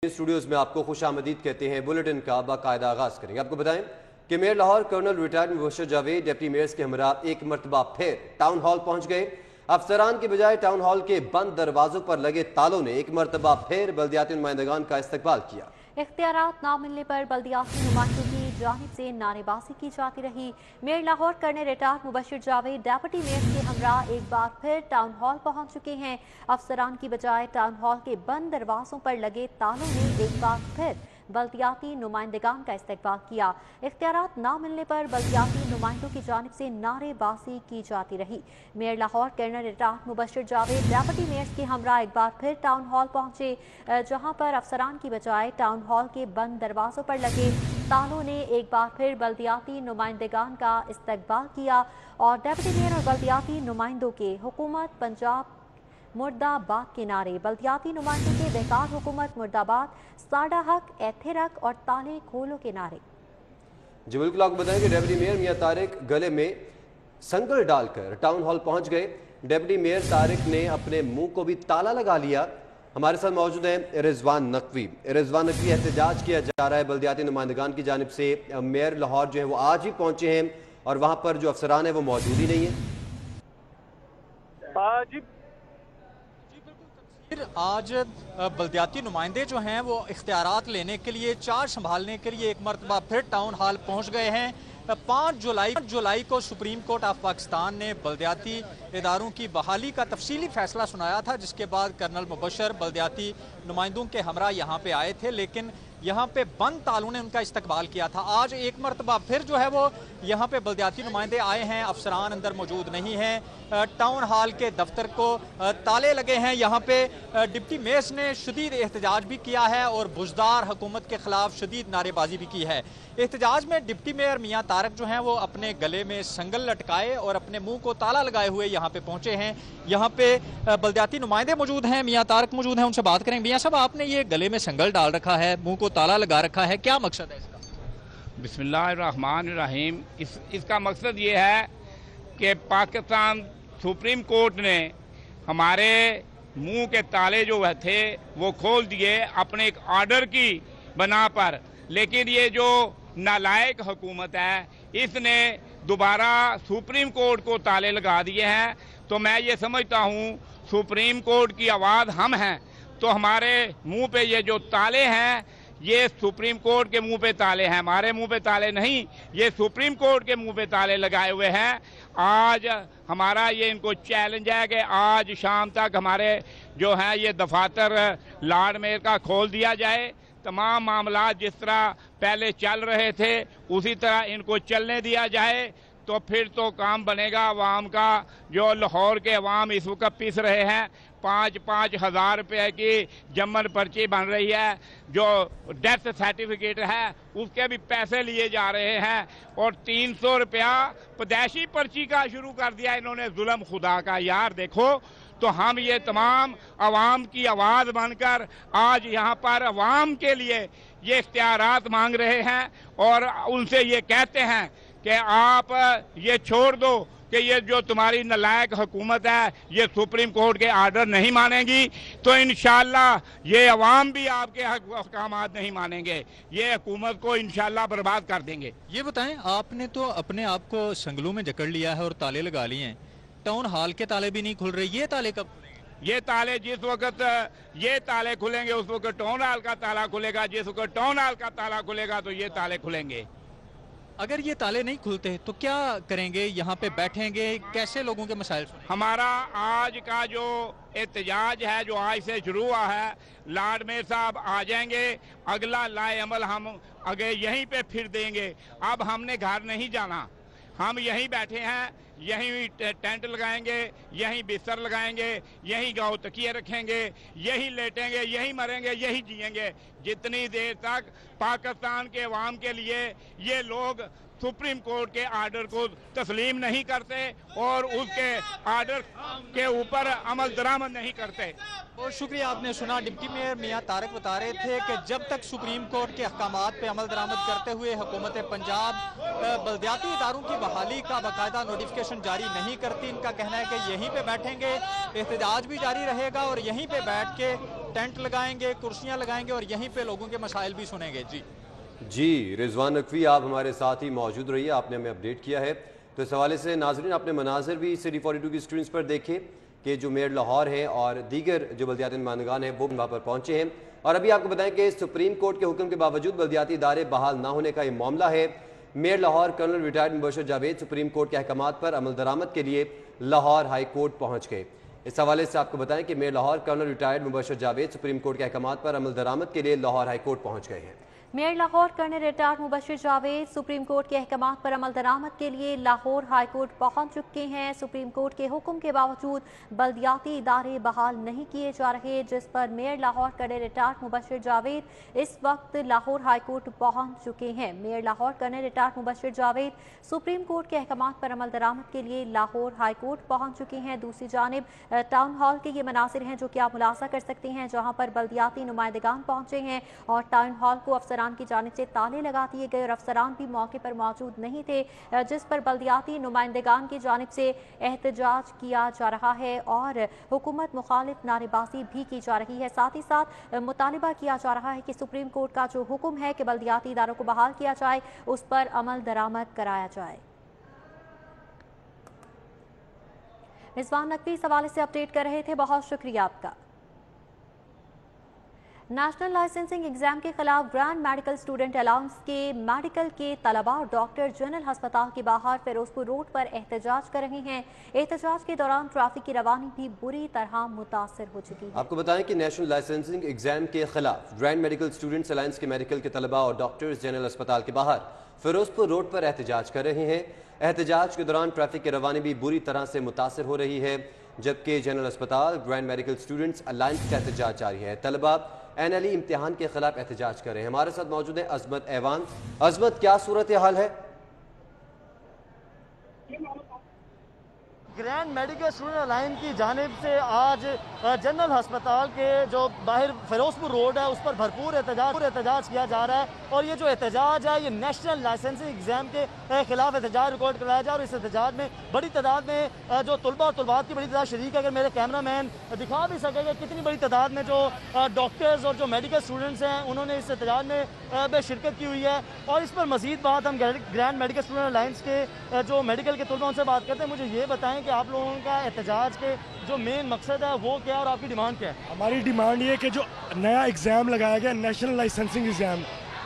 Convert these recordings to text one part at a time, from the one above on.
Studios में आपको खुश आमदीद कहते हैं। बुलेटिन का बाकायदा आगाज करेंगे। आपको बताएं कि mayor Lahore colonel retired Mubashir Javed deputy mayors के हमरा एक मरतबा फिर टाउन हॉल पहुंच गए। अफसरान की बजाय टाउन हॉल के बंद दरवाजों पर लगे तालों ने एक मरतबा फिर बल्दियाती नुमाइंदगान का इस्तकबाल किया। इख्तियारात ना मिलने पर बल्दियाती नुमाइंदों की जानिब से नारेबाजी की जाती रही। Mayor Lahore colonel retired Mubashir Javed deputy mayors के हमरा एक बार फिर टाउन हॉल पहुंच चुके हैं। अफसरान की बजाय टाउन हॉल के बंद दरवाजों पर लगे तालों ने एक बार फिर बल्दियाती नुमाइंदगान का इस्तकबाल किया। इख्तियारात ना मिलने पर बल्दियाती नुमाइंदों की जानिब से नारेबाजी की जाती रही। Mayor Lahore colonel retired Mubashir Javed deputy mayors के हमरा एक बार फिर टाउन हॉल पहुंचे, जहां पर अफसरान की बजाय टाउन हॉल के बंद दरवाजों पर लगे तालों ने एक बार फिर बल्दियाती नुमाइंदगान का इस्तकबाल किया और डिप्टी मेयर और बल्दियाती नुमाइंदों के हुकूमत पंजाब मुर्दाबाद के नारे, बल्दियाती नुमाइंदों के बेकार हुकूमत मुर्दाबाद, साडा हक, ऐथे रख और ताले खोलो के नारे। जी बिल्कुल, आपको बताएं कि डिप्टी मेयर मियां तारिक गले में संगल डालकर टाउन हॉल पहुंच गए। डिप्टी मेयर तारिक ने अपने मुंह को भी ताला लगा लिया। हमारे साथ मौजूद हैं रिजवान नकवी। एहतजाज किया जा रहा है बल्दियाती नुमाइंदगान की जानिब से। मेयर लाहौर जो है वो आज ही पहुंचे हैं और वहां पर जो अफसरान है वो मौजूद ही नहीं है। आज बल्दियाती नुमाइंदे जो हैं वो इख्तियारात लेने के लिए, चार्ज संभालने के लिए एक मरतबा फिर टाउन हॉल पहुंच गए हैं। 5 जुलाई को सुप्रीम कोर्ट ऑफ पाकिस्तान ने बल्दियाती इदारों की बहाली का तफसीली फैसला सुनाया था, जिसके बाद कर्नल मुबशर बल्दियाती नुमाइंदों के हमरा यहाँ पे आए थे, लेकिन यहाँ पे बंद तालों ने उनका इस्तकबाल किया था। आज एक मरतबा फिर जो है वो यहाँ पे बल्दियाती नुमाइंदे आए हैं, अफसरान अंदर मौजूद नहीं हैं। टाउन हॉल के दफ्तर को ताले लगे हैं। यहाँ पे डिप्टी मेयर्स ने शदीद एहतजाज भी किया है और बुजदार हुकूमत के खिलाफ शदीद नारेबाजी भी की है। एहतजाज में डिप्टी मेयर मियां तारिक जो हैं वो अपने गले में संगल लटकाए और अपने मुंह को ताला लगाए हुए यहाँ पे पहुंचे हैं। यहाँ पे बल्दियाती नुमाइंदे मौजूद हैं, मियां तारिक मौजूद हैं, उनसे बात करेंगे। मियां साहब, आपने ये गले में संगल डाल रखा है, मुंह को ताला लगा रखा है, क्या मकसद है इसका? बिस्मिल्लाहिर्रहमानिर्रहीम। इसका मकसद ये है कि पाकिस्तान सुप्रीम कोर्ट ने हमारे मुंह के ताले जो थे वो खोल दिए अपने एक ऑर्डर की बना पर, लेकिन ये जो नालायक हुकूमत है इसने दोबारा सुप्रीम कोर्ट को ताले लगा दिए हैं। तो मैं ये समझता हूँ सुप्रीम कोर्ट की आवाज़ हम हैं, तो हमारे मुंह पे ये जो ताले हैं ये सुप्रीम कोर्ट के मुंह पे ताले हैं, हमारे मुंह पे ताले नहीं, ये सुप्रीम कोर्ट के मुंह पे ताले लगाए हुए हैं। आज हमारा ये इनको चैलेंज है कि आज शाम तक हमारे जो है ये दफातर लॉर्ड मेयर का खोल दिया जाए। तमाम मामला जिस तरह पहले चल रहे थे उसी तरह इनको चलने दिया जाए, तो फिर तो काम बनेगा अवाम का। जो लाहौर के अवाम इस वक्त पिस रहे हैं, 5-5 हज़ार रुपये की जमन पर्ची बन रही है, जो डेथ सर्टिफिकेट है उसके भी पैसे लिए जा रहे हैं और 300 रुपया पैदाइशी पर्ची का शुरू कर दिया इन्होंने, जुल्म खुदा का। यार देखो, तो हम ये तमाम अवाम की आवाज़ बनकर आज यहाँ पर अवाम के लिए ये इख्तियारात मांग रहे हैं और उनसे ये कहते हैं कि आप ये छोड़ दो कि ये जो तुम्हारी नालायक हुकूमत है ये सुप्रीम कोर्ट के आर्डर नहीं मानेगी, तो इंशाअल्लाह ये अवाम भी आपके अहकामात नहीं मानेंगे, ये हुकूमत को इंशाअल्लाह बर्बाद कर देंगे। ये बताएं, आपने तो अपने आप को संगलों में जकड़ लिया है और ताले लगा लिए हैं, टाउन हॉल के ताले भी नहीं खुल रहे, ये ताले कब खुलेंगे? ये ताले जिस वक्त ये ताले खुलेंगे उस वक्त टाउन हॉल का ताला खुलेगा, जिस वक्त टाउन हॉल का ताला खुलेगा तो ये ताले खुलेंगे। अगर ये ताले नहीं खुलते तो क्या करेंगे? यहाँ पे बैठेंगे, कैसे लोगों के मसाइल? हमारा आज का जो एहतजाज है जो आज से शुरू हुआ है, लॉर्ड मेयर साहब आ जाएंगे, अगला लाए अमल हम आगे यहीं पे फिर देंगे। अब हमने घर नहीं जाना, हम यहीं बैठे हैं, यहीं टेंट लगाएंगे, यहीं बिस्तर लगाएंगे, यहीं गाँव तकिए रखेंगे, यहीं लेटेंगे, यहीं मरेंगे, यहीं जिएंगे, जितनी देर तक पाकिस्तान के अवाम के लिए ये लोग सुप्रीम कोर्ट के आर्डर को तस्लीम नहीं करते और उसके आर्डर के ऊपर अमल दरामद नहीं करते। बहुत शुक्रिया। आपने सुना, डिप्टी मेयर मियां तारिक बता रहे थे कि जब तक सुप्रीम कोर्ट के अहकामात पे अमल दरामद करते हुए हुकूमत पंजाब बल्दियाती इदारों की बहाली का बाकायदा नोटिफिकेशन जारी नहीं करती, इनका कहना है कि यहीं पे बैठेंगे, एहतजाज भी जारी रहेगा और यहीं पे बैठ के टेंट लगाएंगे, कुर्सियां लगाएंगे और यहीं पे लोगों के मसाइल भी सुनेंगे। जी रिजवान नकवी, आप हमारे साथ ही मौजूद रहिए, आपने हमें अपडेट किया है। तो इस हवाले से नाजरीन आपने मनाजिर भी सिटी 42 की स्क्रीन पर देखे कि जो मेयर लाहौर हैं और दीगर जो बल्दियाती नुमाइंदगान हैं वो वहाँ पर पहुँचे हैं। और अभी आपको बताएं कि सुप्रीम कोर्ट के हुक्म के बावजूद बल्दियाती इदारे बहाल ना होने का ये मामला है। Mayor Lahore colonel retired Mubashir Javed supreme court के अहकामात पर अमल दरामद के लिए लाहौर हाई कोर्ट पहुँच गए। इस हवाले से आपको बताएं कि mayor Lahore colonel retired Mubashir Javed supreme court के अहकामात पर अमल दरामद के लिए लाहौर हाई कोर्ट पहुँच गए हैं। Mayor Lahore colonel retired Mubashir Javed supreme court के अहकामात पर अमल दरामद के लिए लाहौर हाई कोर्ट पहुंच चुके हैं। सुप्रीम कोर्ट के हुक्म के बावजूद बल्दियाती इदारे बहाल नहीं किए जा रहे, जिस पर mayor Lahore colonel retired Mubashir Javed इस वक्त लाहौर हाई कोर्ट पहुंच चुके हैं। Mayor Lahore colonel retired Mubashir Javed supreme court के अहकामात पर अमल दरामद के लिए लाहौर हाई कोर्ट पहुंच चुके हैं। दूसरी जानिब टाउन हॉल के ये मनासिर हैं जो कि आप मुलाजा कर सकते हैं, जहाँ पर बल्दियाती नुमाइंदगान पहुंचे हैं और टाउन हॉल को अफसरान की जानिब से ताले लगा दिए गए और अफसरान भी मौके पर मौजूद नहीं थे, जिस पर बल्दियाती नुमाइंदगान की जानिब से एहतजाज किया जा रहा है और हुकूमत मुखालिफ नारेबाजी भी की जा रही है। साथ ही साथ मुतालिबा किया जा रहा है कि सुप्रीम कोर्ट का जो हुक्म है कि बल्दियाती इदारों को बहाल किया जाए उस पर अमल दरामद कराया जाए। रिजवान नकवी इस हवाले से अपडेट कर रहे थे, बहुत शुक्रिया आपका। नेशनल लाइसेंसिंग एग्जाम के खिलाफ ग्रैंड मेडिकल स्टूडेंट अलाउंस के मेडिकल के तलबा और डॉक्टर जनरल अस्पताल के बाहर फिरोजपुर रोड पर एहतजाज कर रहे हैं। एहतजाज के दौरान ट्रैफिक की रवानी भी बुरी तरह मुतासर हो चुकी है। आपको बताएं कि नेशनल लाइसेंसिंग एग्जाम के खिलाफ ग्रैंड मेडिकल स्टूडेंट्स अलायंस के मेडिकल के तलबा और डॉक्टर्स जनरल अस्पताल के बाहर फिरोजपुर रोड पर एहतजाज कर रहे हैं। एहतजाज के दौरान ट्रैफिक की रवानी भी बुरी तरह से मुतासर हो रही है, जबकि जनरल अस्पताल ग्रैंड मेडिकल स्टूडेंट्स अलायंस का एहतजाज जारी है। तलबा NLE इम्तिहान के खिलाफ एहतजाज कर रहे हैं। हमारे साथ मौजूद है अजमत ऐवान। अजमत, क्या सूरत हाल है? ग्रैंड मेडिकल स्टूडेंट अलायंस की जानिब से आज जनरल अस्पताल के जो बाहर फिरोजपुर रोड है उस पर भरपूर एहतजाज किया जा रहा है और ये जो एहतजाज है ये नेशनल लाइसेंसिंग एग्जाम के खिलाफ एहतजाज रिकॉर्ड कराया जा रहा है और इस एहतजाज में बड़ी तादाद में जो तलबा और तलबात की बड़ी तादाद शरीक है। अगर मेरे कैमरा मैन दिखा भी सकेगा कितनी बड़ी तादाद में जो डॉक्टर्स और जो मेडिकल स्टूडेंट्स हैं उन्होंने इस एहतजाज में शिरकत की हुई है। और इस पर मजीद बात हम ग्रैंड मेडिकल स्टूडेंट अलायंस के जो मेडिकल के तलबा उनसे बात करते हैं। मुझे ये बताएं कि आप लोगों का एहतजाज के जो मेन मकसद है वो क्या है और आपकी डिमांड क्या है? हमारी डिमांड ये है कि जो नया एग्ज़ाम लगाया गया नेशनल लाइसेंसिंग एग्ज़ाम,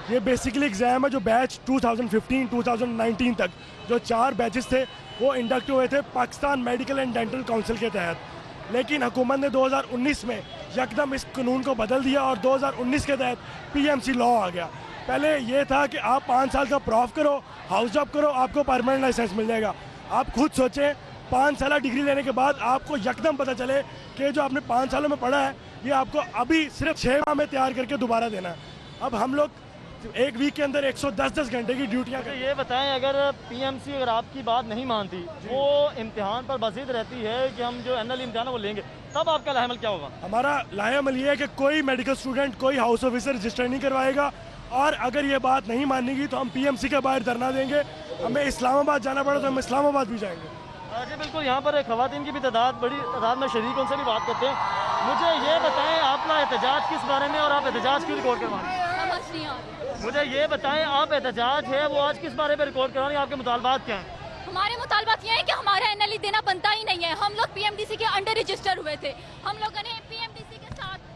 ये बेसिकली एग्ज़ाम है जो बैच 2015-2019 तक जो 4 बैचेस थे वो इंडक्ट हुए थे Pakistan medical and dental council के तहत। लेकिन हुकूमत ने 2019 में यकदम इस कानून को बदल दिया और 2019 के तहत PMC लॉ आ गया। पहले ये था कि आप 5 साल का प्रॉफ करो, हाउस जॉब करो, आपको परमानेंट लाइसेंस मिल जाएगा। आप खुद सोचें 5 साल डिग्री लेने के बाद आपको यकदम पता चले कि जो आपने 5 सालों में पढ़ा है ये आपको अभी सिर्फ 6 माह में तैयार करके दोबारा देना है। अब हम लोग एक वीक के अंदर 110 घंटे की ड्यूटियाँ करते। ये बताएं अगर PMC अगर आपकी बात नहीं मानती, वो इम्तिहान पर बजीद रहती है कि हम जो NLE इम्तिहान है वो लेंगे, तब आपका लाहेमल क्या होगा? हमारा लाहेमल ये है कि कोई मेडिकल स्टूडेंट कोई हाउस ऑफिसर रजिस्टर नहीं करवाएगा और अगर ये बात नहीं मानेगी तो हम PMC के बाहर धरना देंगे। हमें इस्लामाबाद जाना पड़ा तो हम इस्लामाबाद भी जाएंगे। जी बिल्कुल, यहाँ पर खवातीन की भी बड़ी तादाद में शरीक, उनसे भी बात करते हैं। मुझे ये बताएं आपका एहतजाज किस बारे में और आप एहतजाज क्यों रिकॉर्ड करवा रहे हैं? मुझे ये बताएं आप एहतजाज है वो आज किस बारे में रिकॉर्ड करवा रहे हैं, आपके मुतालबात क्या हैं? हमारे मुतालबात ये है कि हमारा NLE देना बनता ही नहीं है। हम लोग PMDC के अंडर रजिस्टर हुए थे, हम लोगों ने PMDC के साथ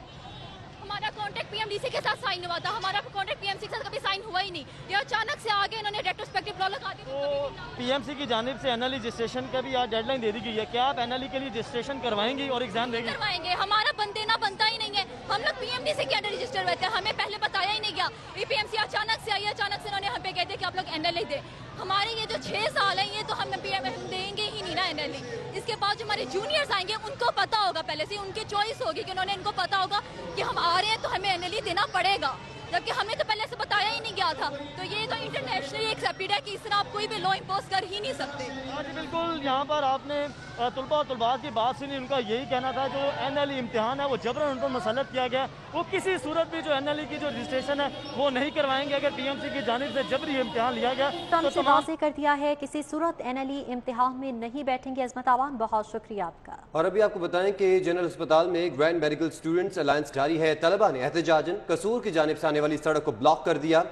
हमारा कॉन्ट्रैक्ट PMDC के साथ साइन हुआ था, हमारा कॉन्ट्रैक्ट PMC के साथ कभी साइन हुआ ही नहीं। ये अचानक से आगे इन्होंने रेट्रोस्पेक्टिव लॉ लगा दी। तो PMC की जानिब से NLE रजिस्ट्रेशन का भी आज डेडलाइन दे दी गई है, क्या आप NLE के लिए रजिस्ट्रेशन करवाएंगी और एग्जाम देंगे? करवाएंगे, हमारा देना बनता ही नहीं है। हम लोग PMDC के अंडर रजिस्टर हुए थे, हमें पहले बताया ही नहीं गया। PMC अचानक से आई, अचानक से इन्होंने हम पे कह दिया कि आप लोग NLE दे। हमारे ये जो 6 साल है ये तो हम देंगे ही नहीं ना NLE। इसके बाद जो हमारे जूनियर्स आएंगे उनको पता होगा, पहले से उनकी चॉइस होगी कि उन्होंने इनको पता होगा कि हम आ रहे हैं तो हमें NLE देना पड़ेगा, जबकि हमें तो पहले से बताया ही नहीं गया था। तो ये तो इंटरनेशनली एक्सेप्टेड है कि इस तरह आप कोई भी लॉ इम्पोज कर ही नहीं सकते। हाँ जी बिल्कुल, यहाँ पर आपने तलबा और तलबात की बात सुनी। उनका यही कहना था जो NLE इम्तिहान है वो जबरन उन पर मुसल्लत किया गया, वो किसी सूरत भी जो NLE की जो रजिस्ट्रेशन है वो नहीं करवाएंगे। अगर PMC की जानिब से जबरी इम्तिहान लिया गया तो तमाम वाज़ेह कर दिया है किसी सूरत NLE इम्तिहान में नहीं बैठेंगे। अजमत आवान, बहुत शुक्रिया आपका। और अभी आपको बताएं कि जनरल अस्पताल में ग्रैंड मेडिकल स्टूडेंट्स अलायंस जारी है। तलबा ने एहतजाजन कसूर की जानिब से आने वाली सड़क को ब्लॉक कर दिया।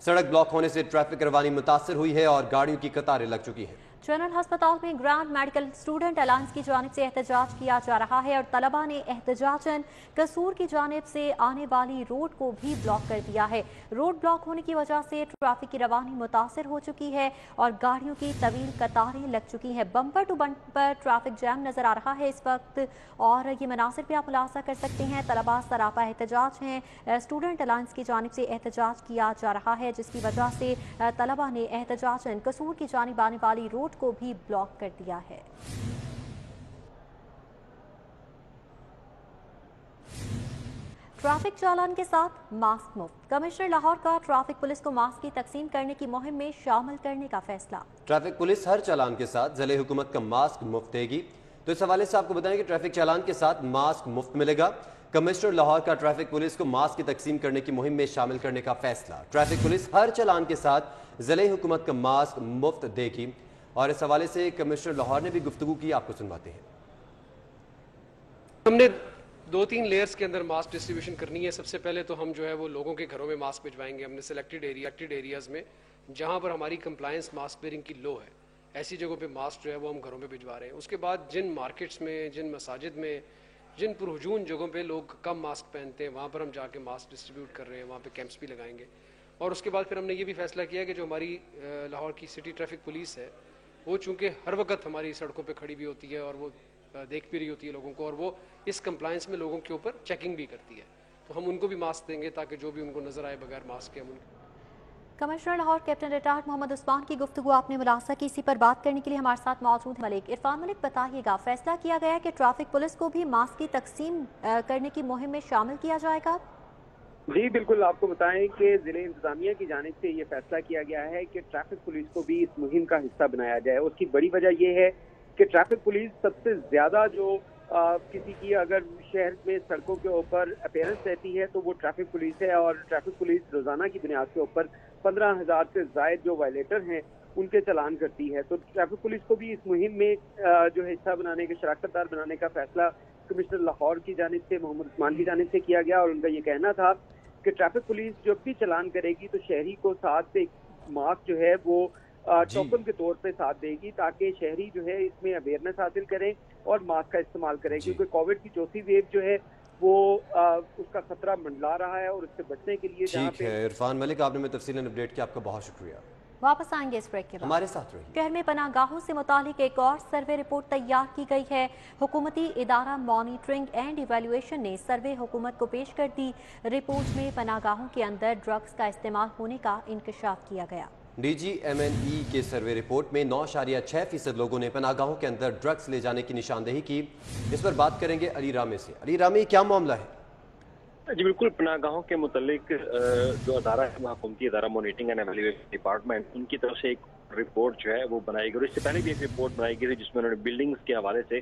सड़क ब्लॉक होने से ट्रैफिक रवानी मुतासर हुई है और गाड़ियों की कतारें लग चुकी हैं। जनरल अस्पताल में ग्रैंड मेडिकल स्टूडेंट अलायंस की जानिब से एहतजाज किया जा रहा है और तलबा ने एहतजाजन कसूर की जानिब से आने वाली रोड को भी ब्लॉक कर दिया है। रोड ब्लॉक होने की वजह से ट्रैफिक की रवानी मुतासर हो चुकी है और गाड़ियों की तवील कतारें लग चुकी हैं। Bumper to bumper traffic jam नजर आ रहा है इस वक्त और ये मनासिर भी आप मुलाजा कर सकते हैं। तलबा सरापा एहतजाज हैं। स्टूडेंट अलायंस की जानिब से एहतजाज किया जा रहा है जिसकी वजह से तलबा ने एहतजाजन कसूर की जानिब आने वाली रोड को भी ब्लॉक कर दिया है। ट्रैफिक चालान के साथ मास्क मुफ्त। कमिश्नर लाहौर का ट्रैफिक पुलिस को मास्क की तकसीम करने की मुहिम में शामिल करने का फैसला। ट्रैफिक पुलिस हर चालान के साथ ज़िले हुकूमत का मास्क मुफ्त देगी। तो इस हवाले से आपको बताएं कि ट्रैफिक चालान के साथ मास्क मुफ्त मिलेगा। कमिश्नर लाहौर का ट्रैफिक पुलिस को मास्क की तकसीम करने की मुहिम में शामिल करने का फैसला। ट्रैफिक पुलिस हर चालान के साथ ज़िले हुकूमत का मास्क मुफ्त देगी और इस हवाले से कमिश्नर लाहौर ने भी गुफ्तगू की, आपको सुनवाते हैं। हमने 2-3 लेयर्स के अंदर मास्क डिस्ट्रीब्यूशन करनी है। सबसे पहले तो हम जो है वो लोगों के घरों में मास्क भिजवाएंगे। हमने सिलेक्टेड एरियाज़ में जहां पर हमारी कंप्लायंस मास्क वेयरिंग की लो है, ऐसी जगहों पे मास्क जो है वो हम घरों में भिजवा रहे हैं। उसके बाद जिन मार्केट्स में, जिन मसाजिद में, जिन पुरहुजून जगहों पे लोग कम मास्क पहनते हैं वहाँ पर हम जाके मास्क डिस्ट्रीब्यूट कर रहे हैं, वहाँ पे कैंप्स भी लगाएंगे। और उसके बाद फिर हमने ये भी फैसला किया कि जो हमारी लाहौर की सिटी ट्रैफिक पुलिस है वो चूँकि हर वक्त हमारी सड़कों पे खड़ी भी होती है और वो देख भी रही होती है लोगों को और वो इस कंप्लायंस में लोगों के ऊपर चेकिंग भी करती है, तो हम उनको भी मास्क देंगे ताकि जो भी उनको नज़र आए बगैर मास्क के हम उनको। Commissioner Lahore captain retired Mohammad Usman की गुफ्तगू आपने मुलासा की। इसी पर बात करने के लिए हमारे साथ मौजूद है मलिक। इरफान मलिक, बताइएगा, फैसला किया गया है कि ट्रैफिक पुलिस को भी मास्क की तकसीम करने की मुहिम में शामिल किया जाएगा। जी बिल्कुल, आपको बताएं कि जिले इंतजामिया की जानिब से ये फैसला किया गया है कि ट्रैफिक पुलिस को भी इस मुहिम का हिस्सा बनाया जाए। उसकी बड़ी वजह यह है कि ट्रैफिक पुलिस सबसे ज्यादा जो किसी की अगर शहर में सड़कों के ऊपर अपीयरेंस रहती है तो वो ट्रैफिक पुलिस है और ट्रैफिक पुलिस रोजाना की बुनियाद के ऊपर 15,000 से जायद जो वायलेटर हैं उनके चालान करती है। तो ट्रैफिक पुलिस को भी इस मुहिम में जो हिस्सा बनाने के, शराकतदार बनाने का फैसला कमिश्नर लाहौर की जानिब से, मोहम्मद उस्मान की जानिब से किया गया। और उनका ये कहना था कि ट्रैफिक पुलिस जब भी चालान करेगी तो शहरी को साथ से मास्क जो है वो टोकन के तौर पे साथ देगी ताकि शहरी जो है इसमें अवेयरनेस हासिल करें और मास्क का इस्तेमाल करें, क्योंकि कोविड की चौथी वेव जो है वो उसका खतरा मंडला रहा है और उससे बचने के लिए ठीक है इरफान मलिक, आपने में तफसीलन अपडेट किया, आपका बहुत शुक्रिया। वापस आएंगे इस ब्रेक के बाद। हमारे साथ रहिए। शहर में पनाहगाहों से मुतालिक एक और सर्वे रिपोर्ट तैयार की गई है। हुकूमती इदारा मॉनिटरिंग एंड इवैल्यूएशन ने सर्वे हुकूमत को पेश कर दी। रिपोर्ट में पनाहगाहों के अंदर ड्रग्स का इस्तेमाल होने का इंकशाफ किया गया। DGMNE के सर्वे रिपोर्ट में 9.6% लोगों ने पनाहगाहों के अंदर ड्रग्स ले जाने की निशानदेही की। इस पर बात करेंगे अली रामे से। अली रामे, क्या मामला है? जी बिल्कुल, पनाहगाहों के मुतालिक जो अदारा है वहाँ हुकूमती अदारा मॉनिटरिंग एंड एवेल्यूएशन डिपार्टमेंट, उनकी तरफ से एक रिपोर्ट जो है वो बनाई गई और इससे पहले भी एक रिपोर्ट बनाई गई थी जिसमें उन्होंने बिल्डिंग्स के हवाले से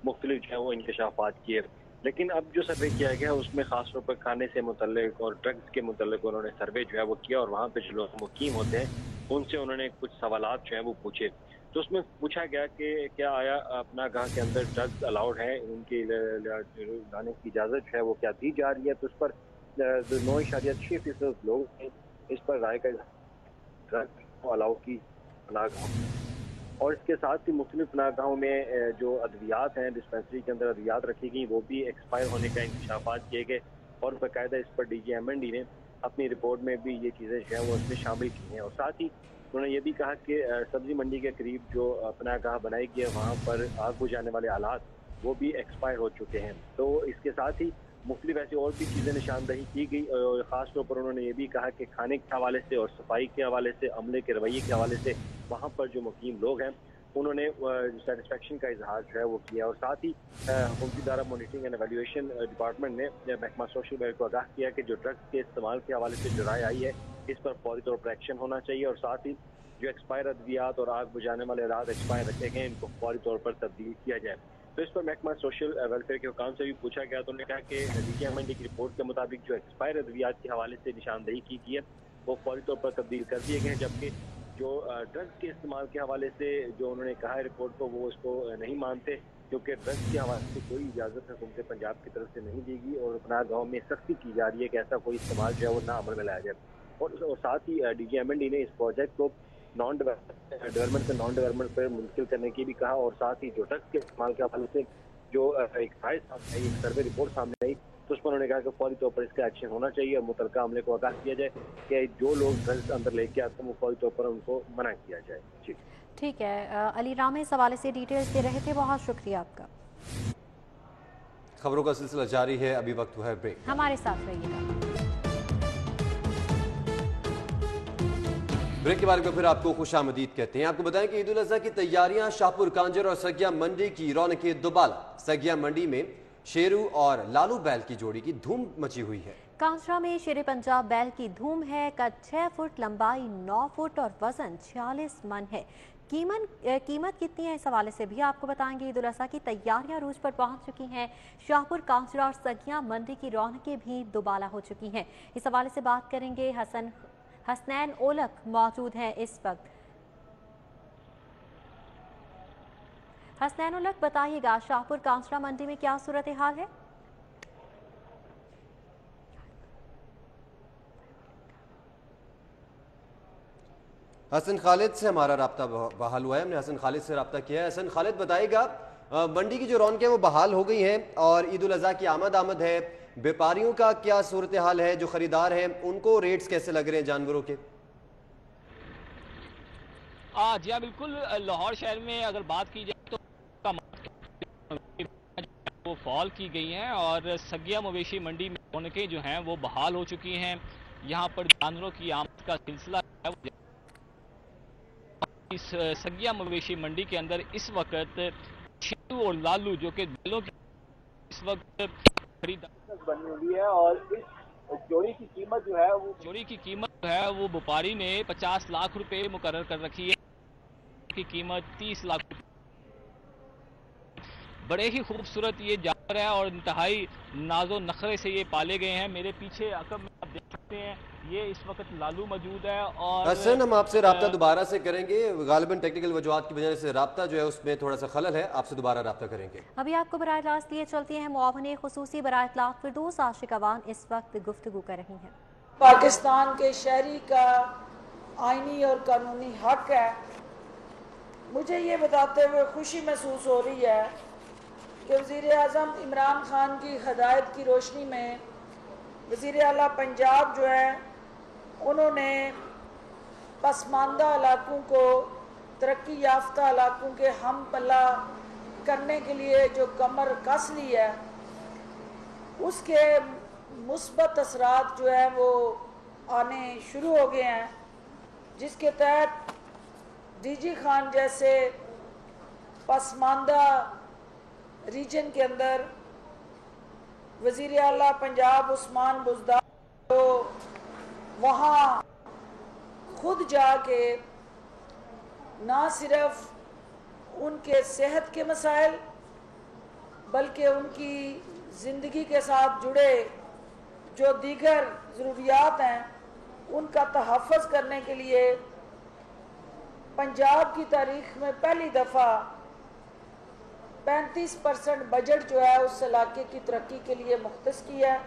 मुख्तलिफ जो है वो इंकशाफात किए। लेकिन अब जो सर्वे किया गया उसमें खास तौर पर खाने से मुतल्लिक और ड्रग्स के मुतल्लिक उन्होंने सर्वे जो है वो किया और वहाँ पे जो लोग मुकीम होते हैं उनसे उन्होंने कुछ सवालात जो है वो पूछे। तो उसमें पूछा गया कि क्या आया अपना गाँव के अंदर ड्रग्स अलाउड है, उनके लाने की इजाज़त जो है वो क्या दी जा रही है। तो उस पर 9.6% लोग इस पर राय का ड्रग्स अलाउ की पनाहगाहों और इसके साथ ही मुख्तलिफ पनाहगाहों में जो अद्वियात हैं, डिस्पेंसरी के अंदर अद्वियात रखी गई वो भी एक्सपायर होने का इंकशाफात किए गए और बाकायदा इस पर DGMND ने अपनी रिपोर्ट में भी ये चीज़ें जो हैं वो इसमें शामिल की हैं। और साथ ही उन्होंने ये भी कहा कि सब्जी मंडी के करीब जो पनाहगाह बनाई गई है वहाँ पर आग बुझाने वाले आलात वो भी एक्सपायर हो चुके हैं। तो इसके साथ ही मुख्तलिफ ऐसी और भी चीज़ें निशानदही की गई और ख़ास तौर पर उन्होंने ये भी कहा कि खाने के हवाले से और सफाई के हवाले से, अमले के रवैये के हवाले से वहाँ पर जो मुकीम लोग हैं उन्होंने सेटिस्फेक्शन का इजहार जो है वो किया। और साथ ही हुकूमती इदारा मॉनिटरिंग एंड एवेल्यूएशन डिपार्टमेंट ने महकमा सोशल वेलफेयर को आगाह किया कि जो ड्रग्स के इस्तेमाल के हवाले से जो राय आई है اس پر فوری طور پر ایکشن ہونا چاہیے، اور ساتھ ہی جو ایکسپائر ادویات اور آگ بجھانے والے ادوات ایکسپائر رکھے گئے ان کو فوری طور پر تبدیل کیا جائے۔ تو اس پر محکمہ سوشل ویلفیئر کے حکام سے بھی پوچھا گیا تو انہوں نے کہا کہ D G M and D کی رپورٹ کے مطابق جو ایکسپائر ادویات کے حوالے سے نشاندہی کی گئی ہے وہ فوری طور پر تبدیل کر دیے گئے ہیں، جبکہ جو ڈرگز کے استعمال کے حوالے سے جو انہوں نے کہا ہے رپورٹ کو وہ اس کو نہیں مانتے، کیونکہ ڈرگز کے حوالے سے کوئی اجازت حکومت پنجاب کی طرف سے نہیں دی گئی اور پناہ گاہوں میں سختی کی جا رہی ہے کہ ایسا کوئی استعمال جو ہے وہ نہ عمل میں لایا جائے۔ اور ساتھ ہی D G M and D نے اس پروجیکٹ کو نان ڈیولپمنٹ سے نان ڈیولپمنٹ پر منتقل کرنے کی بھی کہا، اور ساتھ ہی جو ڈرگز کے استعمال کے حوالے سے جو ایک رائے سامنے آئی، ایک سروے رپورٹ سامنے آئی، تو اس پر انہوں نے کہا کہ فوری طور پر اس کا ایکشن ہونا چاہیے اور متعلقہ عملے کو آگاہ کیا جائے کہ جو لوگ ڈرگز اندر لے کے آتے ہیں وہ فوری طور پر ان کو منع کیا جائے۔ جی ٹھیک ہے، علی رام اس حوالے سے ڈیٹیلز دے رہے تھے، بہت شکریہ آپ کا۔ خبروں کا سلسلہ جاری ہے، ابھی وقت ہے بریک، ہمارے ساتھ رہیے گا۔ بریک کے بارے میں پھر آپ کو خوش آمدید کہتے ہیں۔ آپ کو بتائیں کہ عید الاضحیٰ کی تیاریاں شاہپور کانجر اور سگیا منڈی کی رونقیں دوبالا۔ سگیا منڈی میں شیرو اور لالو بیل کی جوڑی کی دھوم مچی ہوئی ہے۔ کانجرا میں شیر پنجاب بیل کی دھوم ہے، قد 6 فٹ، لمبائی 9 فٹ اور وزن 46 من ہے۔ قیمت کتنی ہے اس حوالے سے بھی آپ کو بتائیں گے۔ عید الاضحیٰ کی تیاریاں عروج پر پہنچ چکی ہیں، شاہپور کانجرا اور سگیا منڈی کی رونقیں بھی دوبالا ہو چکی ہیں۔ اس حوالے سے بات کریں گے، حسنین اولک موجود ہیں اس وقت۔ حسنین اولک بتائیے گا، شاہپور کانجرا منڈی میں کیا صورتحال ہے؟ حسن خالد سے ہمارا رابطہ بحال ہوا ہے، ہم نے حسن خالد سے رابطہ کیا ہے۔ حسن خالد بتائے گا، منڈی کی جو رونقیں وہ بحال ہو گئی ہیں اور عید الاضحیٰ کی آمد ہے، بیپاریوں کا کیا صورتحال ہے، جو خریدار ہیں ان کو ریٹس کیسے لگ رہے ہیں جانوروں کے؟ جی ہاں بالکل، لاہور شہر میں اگر بات کی جائے تو وہ فعال کی گئی ہیں اور سگیا مویشی منڈی میں رونقیں جو ہیں وہ بحال ہو چکی ہیں۔ یہاں پر جانوروں کی آمد کا سلسلہ ہے، اس سگیا مویشی منڈی کے اندر اس وقت شیرو اور لالو جو کہ بیلوں کی اس وقت خریدار بنی ہوئی ہے، اور اس جوڑی کی قیمت جو ہے وہ وپاری نے 50 لاکھ روپے مقرر کر رکھی ہے، کی قیمت 30 لاکھ روپے۔ بڑے ہی خوبصورت یہ جانور ہے اور انتہائی ناز و نخرے سے یہ پالے گئے ہیں۔ میرے پیچھے عقب میں آپ دیکھ سکتے ہیں یہ اس وقت لالو موجود ہے۔ اور حسن ہم آپ سے رابطہ دوبارہ سے کریں گے، غالباً ٹیکنیکل وجوہات کی وجہ سے رابطہ جو ہے اس میں تھوڑا سا خلل ہے، آپ سے دوبارہ رابطہ کریں گے۔ ابھی آپ کو براہ راست لیے چلتی ہیں، معاون خصوصی برائے اطلاعات فردوس عاشق اوان اس وقت گفتگو کر رہی ہیں۔ پاکستان کے شہری کا آئینی اور قانونی حق ہے۔ مجھے یہ بتاتے ہوئے خوشی محسوس ہو رہی ہے کہ وزیر اعظم عمران خان کی ہدایت کی روشنی میں وزیر اعلیٰ پنجاب جو ہے انہوں نے پسماندہ علاقوں کو ترقی یافتہ علاقوں کے ہم پلہ کرنے کے لیے جو کمر کس لی ہے، اس کے مثبت اثرات جو ہے وہ آنے شروع ہو گئے ہیں، جس کے تحت ڈی جی خان جیسے پسماندہ ریجن کے اندر وزیر اعلیٰ پنجاب عثمان بزدار کو وہاں خود جا کے نہ صرف ان کے صحت کے مسائل بلکہ ان کی زندگی کے ساتھ جڑے جو دیگر ضروریات ہیں ان کا تحفظ کرنے کے لیے پنجاب کی تاریخ میں پہلی دفعہ 35% بجٹ جو ہے اس علاقے کی ترقی کے لیے مختص کیا ہے۔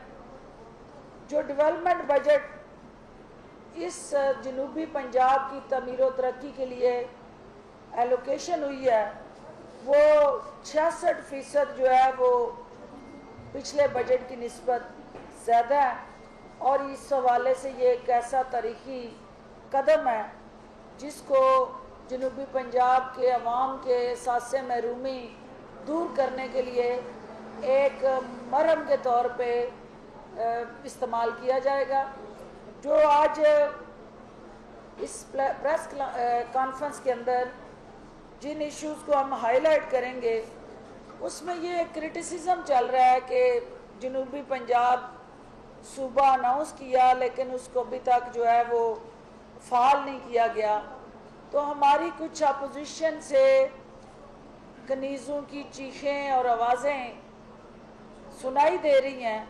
جو ڈیولپمنٹ بجٹ اس جنوبی پنجاب کی تعمیر و ترقی کے لیے ایلوکیشن ہوئی ہے وہ 66% جو ہے وہ پچھلے بجٹ کی نسبت زیادہ ہے، اور اس حوالے سے یہ ایک ایسا تاریخی قدم ہے جس کو جنوبی پنجاب کے عوام کے احساس محرومی دور کرنے کے لیے ایک مرہم کے طور پہ استعمال کیا جائے گا۔ جو آج اس پریس کانفرنس کے اندر جن ایشوز کو ہم ہائی لائٹ کریں گے اس میں یہ کرٹیسزم چل رہا ہے کہ جنوبی پنجاب सूबा अनाउंस किया, लेकिन उसको अभी तक जो है वो फाल नहीं किया गया। तो हमारी कुछ अपोजिशन से कनीज़ों की चीखें और आवाज़ें सुनाई दे रही हैं,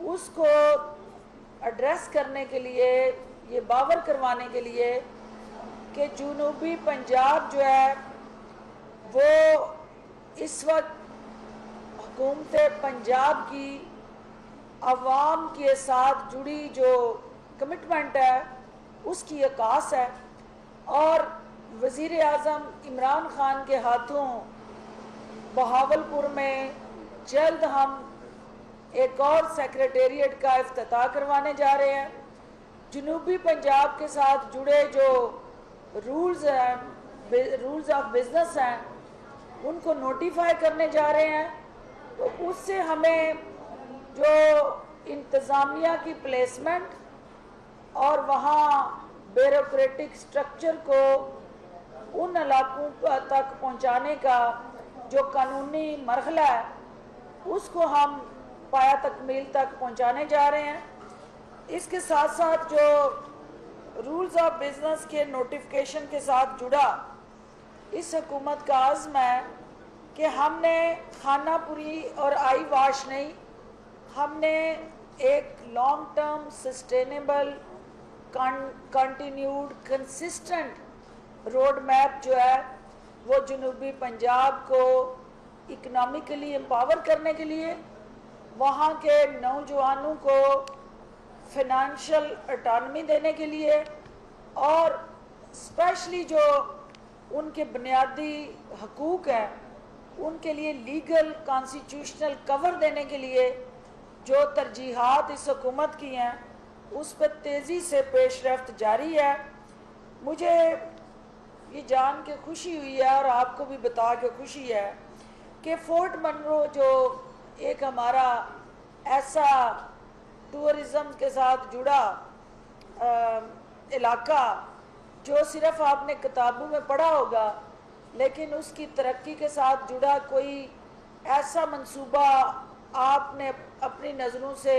उसको एड्रेस करने के लिए, ये बावर करवाने के लिए कि जनूबी पंजाब जो है वो इस वक्त हुकूमत पंजाब की अवाम के साथ जुड़ी जो कमिटमेंट है उसकी अक्कास है, और वज़ीर आज़म इमरान खान के हाथों बहावलपुर में जल्द हम एक और सेक्रेटेरिएट का इफ्तिताह करवाने जा रहे हैं। जनूबी पंजाब के साथ जुड़े जो रूल्स ऑफ बिजनेस हैं उनको नोटिफाई करने जा रहे हैं। तो उससे हमें जो इंतज़ामिया की प्लेसमेंट और वहाँ ब्यूरोक्रेटिक स्ट्रक्चर को उन इलाकों तक पहुँचाने का जो कानूनी मरहला है उसको हम पाया तकमील तक पहुँचाने जा रहे हैं। इसके साथ साथ जो रूल्स ऑफ बिजनेस के नोटिफिकेशन के साथ जुड़ा इस हुकूमत का आज़्म है कि हमने खानापुरी और आई वाश नहीं, हमने एक long term sustainable continued consistent road map जो है वो जनूबी पंजाब को इकनॉमिकली एम्पावर करने के लिए, वहाँ के नौजवानों को फिनेंशियल ऑटोनॉमी देने के लिए, और स्पेशली जो उनके बुनियादी हकूक़ हैं उनके लिए लीगल कॉन्स्टिट्यूशनल कवर देने के लिए जो तरजीहात इस हुकूमत की हैं उस पर तेज़ी से पेशरफ्त जारी है। मुझे ये जान के खुशी हुई है और आपको भी बता के खुशी है कि फोर्ट मनरो जो एक हमारा ऐसा टूरिज़म के साथ जुड़ा इलाका जो सिर्फ आपने किताबों में पढ़ा होगा, लेकिन उसकी तरक्की के साथ जुड़ा कोई ऐसा मंसूबा आपने अपनी नज़रों से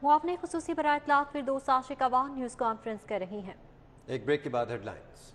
मुआवने खुसूसी बराए इत्तलात फिर 2 आशिक अवान न्यूज़ कॉन्फ्रेंस कर रही हैं। एक ब्रेक के बाद हेडलाइंस।